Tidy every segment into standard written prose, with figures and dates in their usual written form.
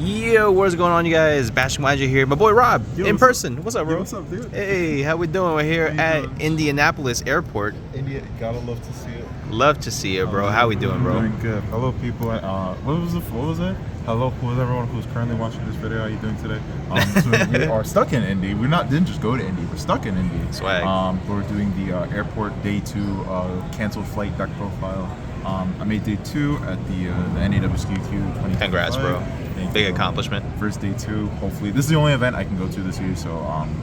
Yo, what's going on, you guys? Bashing Waja here. My boy Rob, in person. What's up, bro? Yo, what's up, dude? Hey, how we doing? We're here at Indianapolis Airport. India, gotta love to see it. Love to see you, bro. How we doing, bro? Doing good. Hello, people. What was it? Hello, who's everyone who's currently watching this video? How are you doing today? So we are stuck in Indy. We didn't just go to Indy. We're stuck in Indy. Swag. We're doing the airport day 2 canceled flight deck profile. I made day 2 at the NAWCQ 2025. Congrats, bro. Big accomplishment. First day 2. Hopefully, this is the only event I can go to this year. So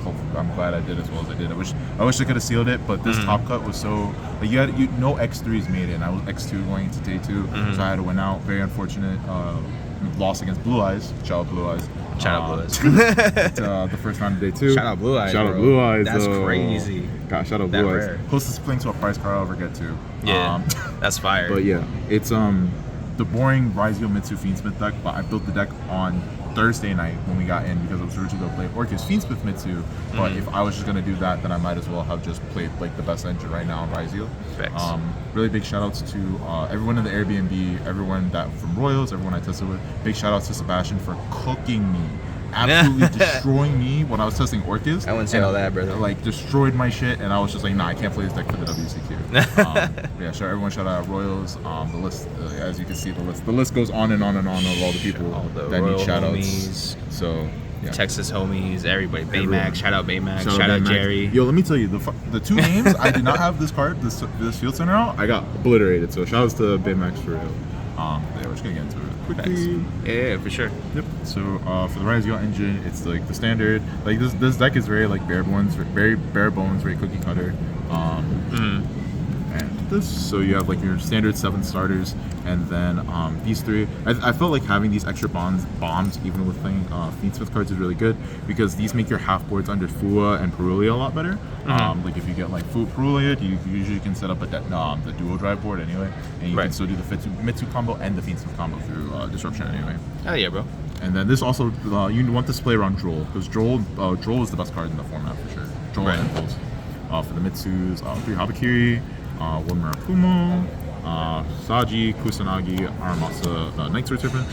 hopefully, I'm glad I did as well as I did. I wish I could have sealed it, but this top cut was so like no X3s made it. And I was X2 going into day 2, so I had to win out. Very unfortunate. Loss against Blue Eyes. Shout out Blue Eyes. Shout out Blue Eyes. The first round of day 2. Shout out Blue Eyes. Shout out Blue Eyes. That's crazy. God, shout out Blue Eyes. Closest thing to a prize card I'll ever get to. Yeah, that's fire. But yeah, it's the boring Ryzeal Mistu Fiendsmith deck, but I built the deck on Thursday night when we got in because I was originally going to play Orcus Fiendsmith Mitsu, but if I was just going to do that, then I might as well have just played like the best engine right now on Ryzeal. Really big shout outs to everyone in the Airbnb, everyone that from Royals, everyone I tested with. Big shout outs to Sebastian for cooking me. Absolutely destroying me when I was testing Orcus. I wouldn't say all that, brother. Like destroyed my shit, and I was just like, nah, I can't play this deck for the WCQ. Yeah, sure. Everyone shout out Royals. The list, as you can see, the list goes on and on and on of all the people that need shout outs. So yeah. Texas homies, everybody. Baymax, shout out Baymax, shout out Jerry. Yo, let me tell you, the 2 games I did not have this card, this field center out. I got obliterated. So shout outs to Baymax for real. Yeah, we're just gonna get into it quickly. Yeah, for sure. Yep. So for the Ryzeal engine, it's like the standard. Like this deck is very like bare bones, very cookie cutter. And this, so you have like your standard 7 starters, and then these 3. I felt like having these extra bombs even with playing Fiendsmith cards is really good because these make your half boards under Fua and Perulia a lot better. Like if you get like Perulia, you usually can set up the dual drive board anyway, and you can still do the Mitsu combo and the Fiendsmith combo through Disruption anyway. Oh yeah, bro. And then this also you want this to play around Droll because Droll is the best card in the format for sure. Droll and Impulse. For the Mitsus, 3 Habakiri. 1 Murakumo, Saji, Kusanagi, Aramasa, Night Sword Serpent.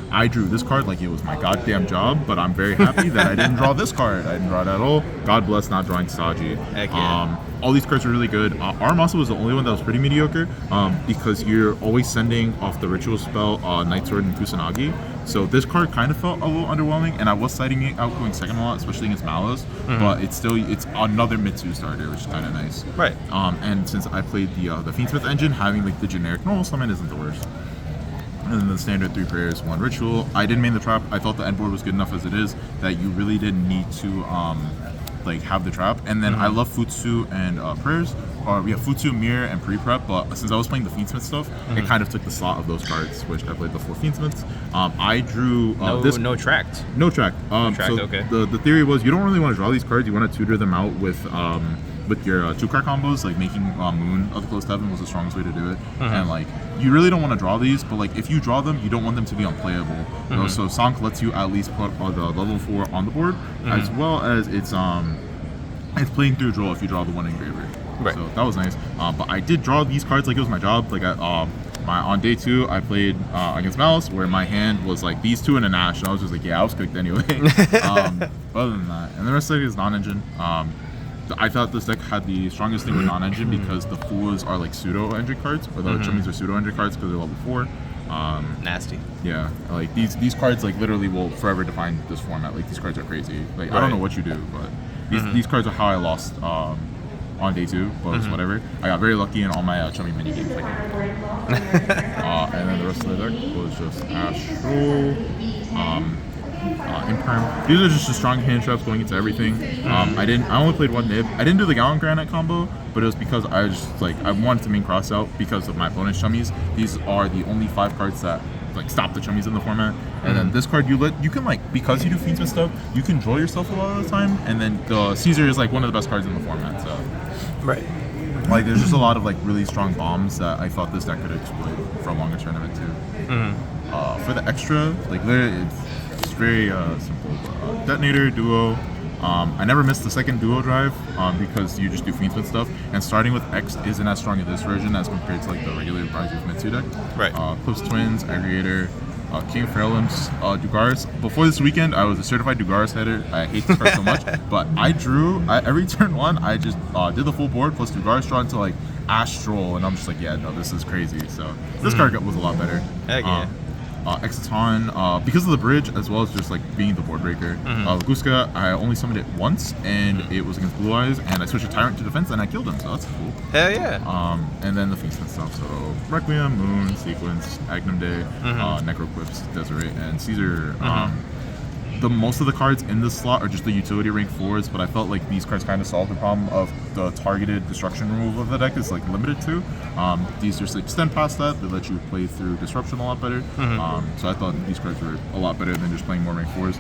I drew this card like it was my goddamn job, but I'm very happy that I didn't draw this card. I didn't draw it at all. God bless not drawing Saji. Heck yeah. All these cards are really good. Aramasa was the only one that was pretty mediocre because you're always sending off the ritual spell Night Sword and Kusanagi. So this card kind of felt a little underwhelming, and I was citing it out going second a lot, especially against Malus. But it's another Mitsu starter, which is kind of nice. Right. And since I played the Fiendsmith engine, having like the generic normal summon isn't the worst. And then the standard 3 prayers, 1 ritual. I didn't main the trap. I thought the end board was good enough as it is that you really didn't need to like have the trap. And then I love Futsu and prayers. We have Futsu, Mirror, and pre-prep, but since I was playing the Fiendsmith stuff, it kind of took the slot of those cards, which I played the 4 Fiendsmiths. I drew no tracked. No track. So okay. The theory was you don't really want to draw these cards. You want to tutor them out with your 2-card combos, like making Moon of the Closed Heaven was the strongest way to do it. And like you really don't want to draw these, but like if you draw them, you don't want them to be unplayable. So Sank lets you at least put the level 4 on the board, as well as it's playing through draw if you draw the 1 engraver. Right. So that was nice. But I did draw these cards like it was my job. Like on day 2, I played against Malice, where my hand was like these 2 and a Nash, and I was just like, yeah, I was cooked anyway. Other than that, and the rest of it is non-engine. I thought this deck had the strongest thing with non-engine because the Fuas are like pseudo-engine cards, or the Chummies are pseudo-engine cards because they're level 4. Nasty. Yeah, like these cards like literally will forever define this format. Like these cards are crazy. Like I don't know what you do, but these cards are how I lost on day 2, but it's whatever. I got very lucky in all my Chummy mini games. Like, and then the rest of the deck was just Astral, Imperm. These are just the strong hand traps going into everything. I only played 1 nib. I didn't do the Gallon Granite combo, but it was because I wanted to main cross out because of my opponent's Chummies. These are the only 5 cards that like stop the Chummies in the format. And then this card you can like, because you do Fiendsmith stuff, you can draw yourself a lot of the time. And then the Caesar is like one of the best cards in the format. So right. Like there's just a lot of like really strong bombs that I thought this deck could exploit for a longer tournament too. For the extra, like literally it's very simple. Detonator, Duo. I never missed the second Duo drive because you just do Fiendsmith stuff, and starting with X isn't as strong in this version as compared to like the regular Ryzeal Mitsu deck. Right. Clips Twins, Aggregator, King Fairlimb's Dugaris. Before this weekend, I was a certified Dugaris header. I hate this card so much, but I drew every turn one. I just did the full board plus Dugaris draw into like Astral, and I'm just like, yeah, no, this is crazy. So this card was a lot better. Heck yeah. Exciton, because of the bridge as well as just like being the board breaker. Guska, I only summoned it once, and it was against Blue Eyes, and I switched a Tyrant to defense, and I killed him, so that's cool. Hell yeah. And then the Fiendsmith stuff, so Requiem, Moon, Sequence, Agnum Day, Necroquips, Desiree, and Caesar. Most of the cards in this slot are just the utility rank 4s, but I felt like these cards kind of solved the problem of the targeted destruction removal of the deck is like limited to. These just extend past that. They let you play through disruption a lot better. So I thought these cards were a lot better than just playing more rank 4s.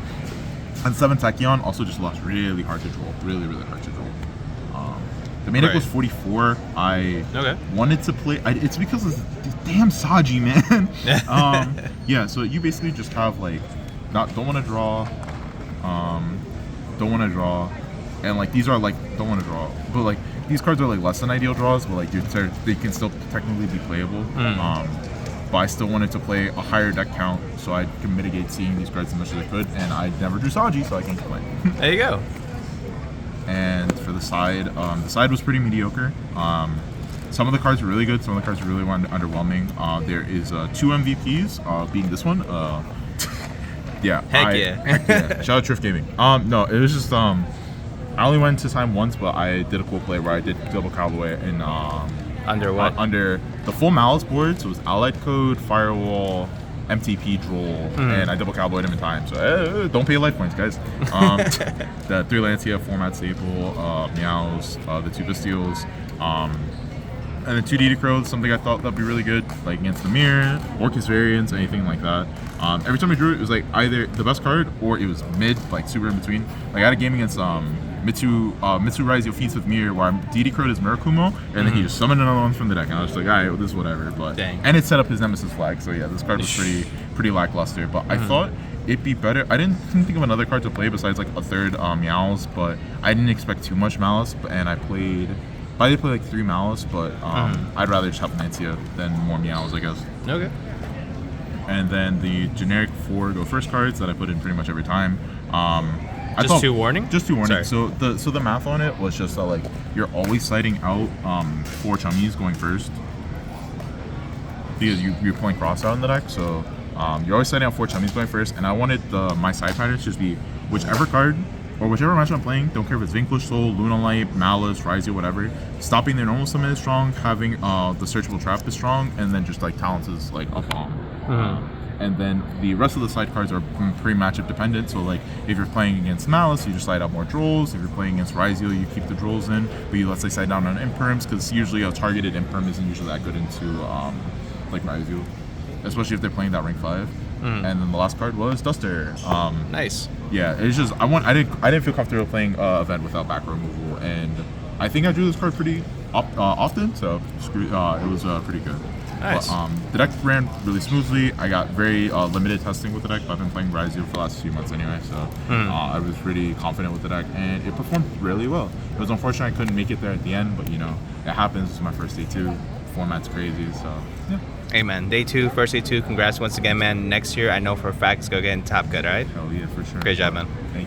And 7 Tachyon also just lost really hard to draw. Really hard to draw. The main deck was 44. I wanted to play. It's because of this damn Saji, man. Yeah, so you basically just have like don't want to draw, and like these are like don't want to draw, but like these cards are like less than ideal draws, but like they can still technically be playable. But I still wanted to play a higher deck count so I could mitigate seeing these cards as much as I could, and I never drew Saji, so I can't complain. There you go. And for the side was pretty mediocre. Some of the cards were really good, some of the cards were really underwhelming. There is 2 MVPs, being this one. Yeah. Heck yeah. Shout out Trift Gaming. No, it was just I only went to time once, but I did a cool play where I did double cowboy in under what? Under the full Malice board, so it was Allied Code, Firewall, MTP Droll, and I double cowboyed him in time. So don't pay life points, guys. The 3 Lancia format staple, Meows, the 2 Bestials, and then 2 DD Crows, something I thought that'd be really good, like against the Mirror, Orcus variants, anything like that. Every time I drew it, it was like either the best card or it was mid, like super in between. Like I had a game against Mitsurugi Ryzeal Fiendsmith Mirror where DD Crow is Murakumo, and then he just summoned another one from the deck, and I was just like, alright, well, this is whatever. But and it set up his Nemesis flag, so yeah, this card was pretty lackluster. But I thought it'd be better. I didn't think of another card to play besides like a third Meows, but I didn't expect too much Malice, and I did play like 3 Malice, but I'd rather just have Lancia than more Meows, I guess. Okay. And then the generic 4 go first cards that I put in pretty much every time. Just 2 warning? Just 2 warning. So the math on it was just that like you're always citing out 4 chummies going first because you're pulling cross out in the deck. So you're always citing out 4 chummies going first, and I wanted my side patterns to just be whichever card or whichever match I'm playing, don't care if it's Vanquish Soul, Lunalight, Malice, Ryzeal, whatever, stopping their normal summon is strong, having the searchable trap is strong, and then just like Talents is like a bomb. And then the rest of the side cards are pretty matchup dependent. So like if you're playing against Malice, you just slide out more Drolls. If you're playing against Ryzeal, you keep the Drolls in, but you let's say side down on Imperms, because usually a targeted Imperm isn't usually that good into like Ryzeal, especially if they're playing that rank 5. And then the last card was Duster. Nice. Yeah, it's just I didn't feel comfortable playing event without back removal, and I think I drew this card pretty often, so it was pretty good. Nice. But, the deck ran really smoothly. I got very limited testing with the deck, but I've been playing Ryzeal for the last few months anyway, so I was pretty confident with the deck, and it performed really well. It was unfortunate I couldn't make it there at the end, but you know, it happens. It's my first day 2. Format's crazy, so yeah. Hey man, first day 2, congrats once again, man. Next year, I know for a fact it's going to get in top good, alright? Hell yeah, for sure. Great job, man. Thank you.